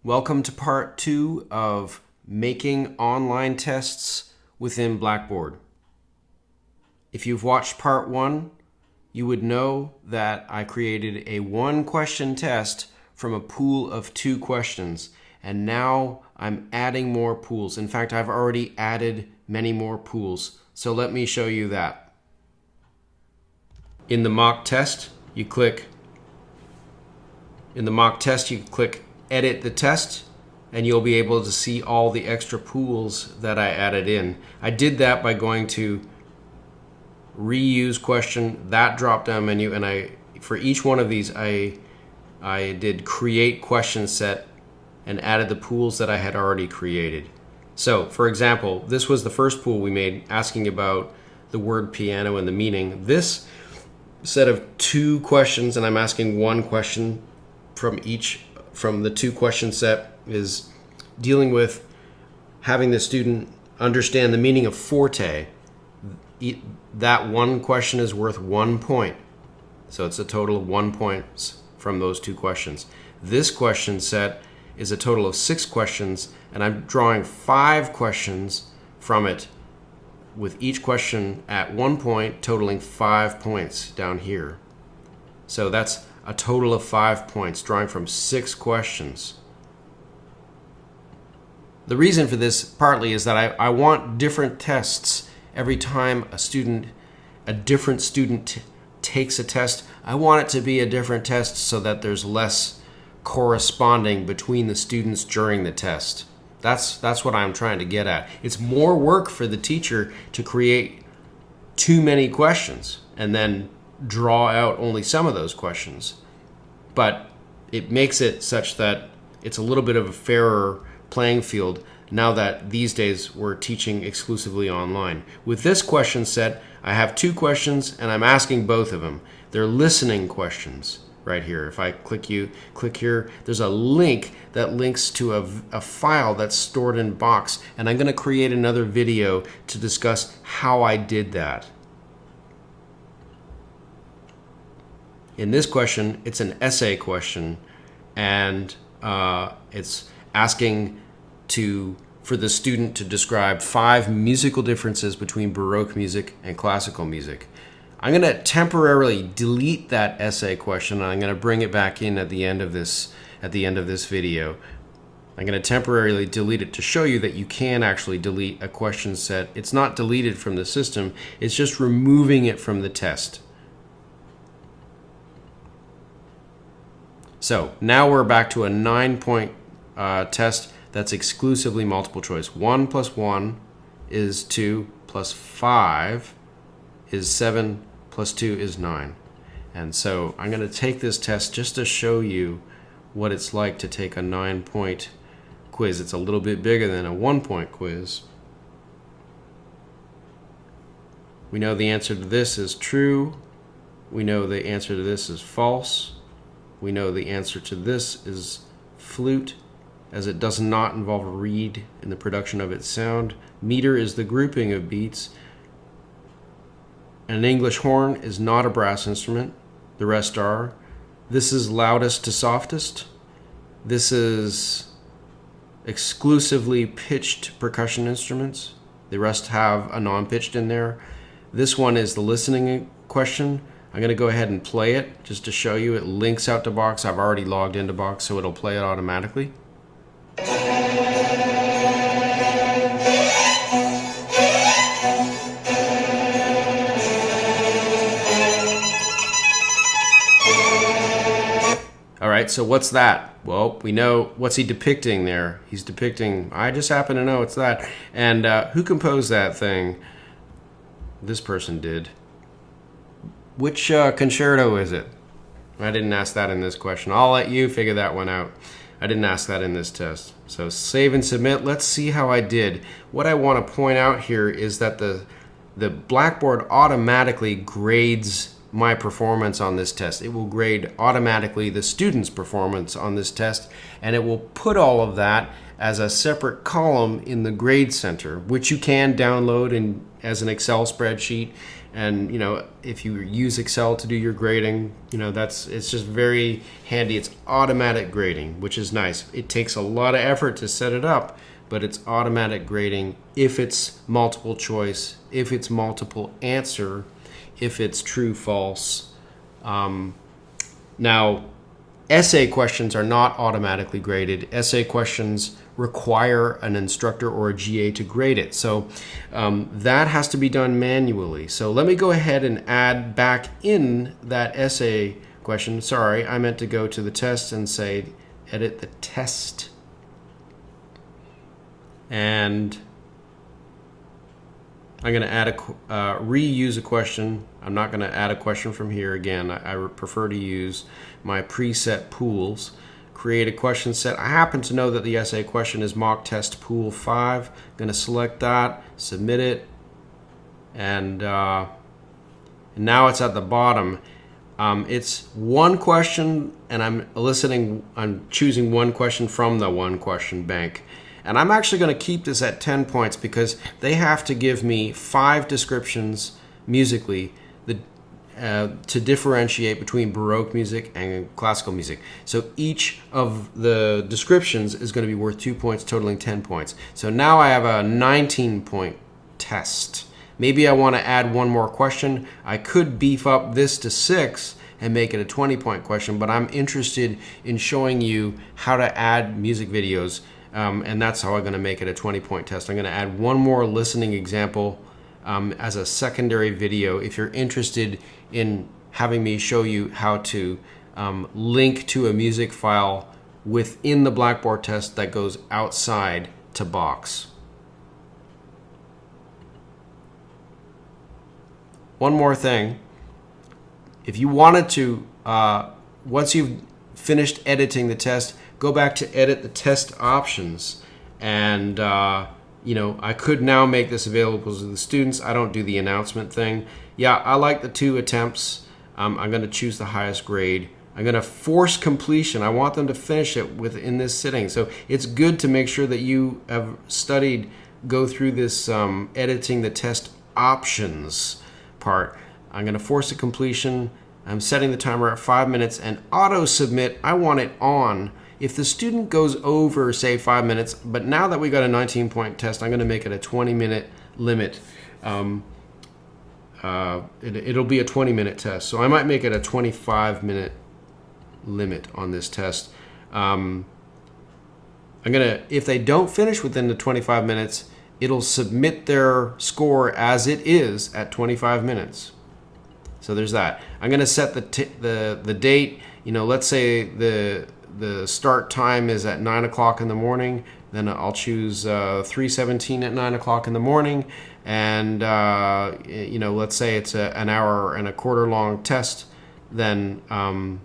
Welcome to part 2 of making online tests within Blackboard. If you've watched part 1, you would know that I created a 1-question test from a pool of 2 questions, and now I'm adding more pools. In fact, I've already added many more pools, so let me show you that. In the mock test, you click Edit the test, and you'll be able to see all the extra pools that I added in. I did that by going to Reuse Question, that drop-down menu, and for each one of these I did Create Question Set and added the pools that I had already created. So, for example, this was the first pool we made, asking about the word piano and the meaning. This set of 2 questions, and I'm asking 1 question from the 2-question set, is dealing with having the student understand the meaning of forte. That 1 question is worth 1 point. So it's a total of 1 point from those 2 questions. This question set is a total of 6 questions, and I'm drawing 5 questions from it, with each question at 1 point, totaling 5 points down here. So that's a total of 5 points, drawing from 6 questions. The reason for this partly is that I want different tests every time a different student takes a test. I want it to be a different test so that there's less corresponding between the students during the test. That's what I'm trying to get at. It's more work for the teacher to create too many questions and then draw out only some of those questions. But it makes it such that it's a little bit of a fairer playing field now that these days we're teaching exclusively online. With this question set, I have 2 questions and I'm asking both of them. They're listening questions right here. If I click here, there's a link that links to a file that's stored in Box, and I'm going to create another video to discuss how I did that. In this question, it's an essay question, and it's asking for the student to describe 5 musical differences between Baroque music and classical music. I'm going to temporarily delete that essay question, and I'm going to bring it back in at the end of this video. I'm going to temporarily delete it to show you that you can actually delete a question set. It's not deleted from the system, it's just removing it from the test. So now we're back to a 9-point test that's exclusively multiple choice. 1 plus 1 is 2, plus 5 is 7, plus 2 is 9. And so I'm going to take this test just to show you what it's like to take a 9-point quiz. It's a little bit bigger than a 1-point quiz. We know the answer to this is true. We know the answer to this is false. We know the answer to this is flute, as it does not involve a reed in the production of its sound. Meter is the grouping of beats. An English horn is not a brass instrument. The rest are. This is loudest to softest. This is exclusively pitched percussion instruments. The rest have a non-pitched in there. This one is the listening question. I'm going to go ahead and play it just to show you. It links out to Box. I've already logged into Box, so it'll play it automatically. All right, so what's that? Well, we know, what's he depicting there? He's depicting, I just happen to know it's that. And who composed that thing? This person did. Which concerto is it? I didn't ask that in this question. I'll let you figure that one out. I didn't ask that in this test. So save and submit. Let's see how I did. What I want to point out here is that the Blackboard automatically grades my performance on this test. It will grade automatically the student's performance on this test, and it will put all of that as a separate column in the grade center, which you can download as an Excel spreadsheet. And if you use Excel to do your grading, it's just very handy. It's automatic grading, which is nice. It takes a lot of effort to set it up, but it's automatic grading if it's multiple choice, if it's multiple answer, if it's true, false. Now, essay questions are not automatically graded. Essay questions require an instructor or a GA to grade it. So that has to be done manually. So let me go ahead and add back in that essay question. Sorry, I meant to go to the test and say edit the test. And I'm going to add reuse a question. I'm not going to add a question from here again. I prefer to use my preset pools. Create a question set. I happen to know that the essay question is mock test pool 5. I'm going to select that, submit it, and now it's at the bottom. It's one question, and I'm choosing one question from the one question bank. And I'm actually going to keep this at 10 points because they have to give me 5 descriptions musically to differentiate between Baroque music and classical music. So each of the descriptions is going to be worth 2 points, totaling 10 points. So now I have a 19-point test. Maybe I want to add one more question. I could beef up this to 6 and make it a 20-point question, but I'm interested in showing you how to add music videos. And that's how I'm going to make it a 20-point test. I'm going to add one more listening example as a secondary video if you're interested in having me show you how to link to a music file within the Blackboard test that goes outside to Box. One more thing. If you wanted to, once you've finished editing the test, go back to edit the test options, and I could now make this available to the students. I don't do the announcement thing. Yeah, I like the 2 attempts. I'm going to choose the highest grade. I'm going to force completion. I want them to finish it within this sitting. So it's good to make sure that you have go through this editing the test options part. I'm going to force a completion. I'm setting the timer at 5 minutes, and auto submit, I want it on. If the student goes over, say, 5 minutes, but now that we got a 19-point test, I'm going to make it a 20-minute limit. It'll be a 20-minute test, so I might make it a 25-minute limit on this test. If they don't finish within the 25 minutes, it'll submit their score as it is at 25 minutes. So there's that. I'm going to set the date. Let's say the start time is at 9 o'clock in the morning. Then I'll choose 3:17 at 9 o'clock in the morning. And let's say it's an hour and a quarter long test. Then I'm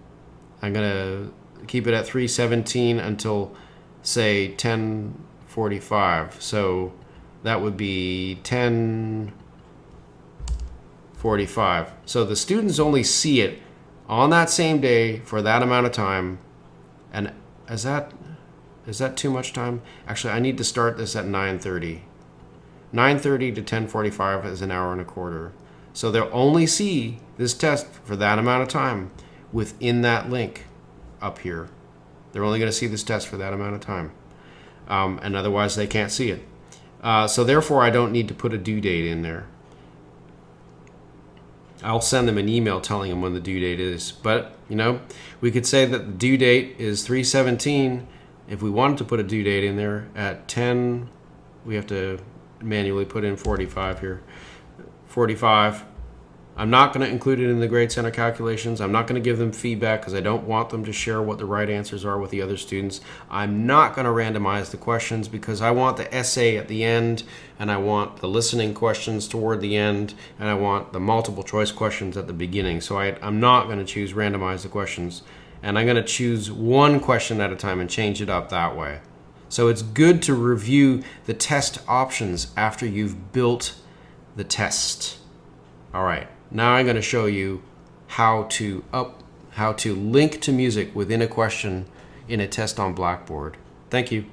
going to keep it at 3:17 until, say, 10:45. So that would be 10:45. So the students only see it on that same day for that amount of time. And is that too much time? Actually, I need to start this at 9:30. 9:30 to 10:45 is an hour and a quarter. So they'll only see this test for that amount of time within that link up here. They're only going to see this test for that amount of time. And otherwise they can't see it. So therefore, I don't need to put a due date in there. I'll send them an email telling them when the due date is. But, we could say that the due date is 3:17. If we wanted to put a due date in there at 10, we have to manually put in 45 here. 45. I'm not going to include it in the grade center calculations. I'm not going to give them feedback because I don't want them to share what the right answers are with the other students. I'm not going to randomize the questions because I want the essay at the end, and I want the listening questions toward the end, and I want the multiple choice questions at the beginning. So I'm not going to choose randomize the questions, and I'm going to choose one question at a time and change it up that way. So it's good to review the test options after you've built the test. All right. Now I'm going to show you how to link to music within a question in a test on Blackboard. Thank you.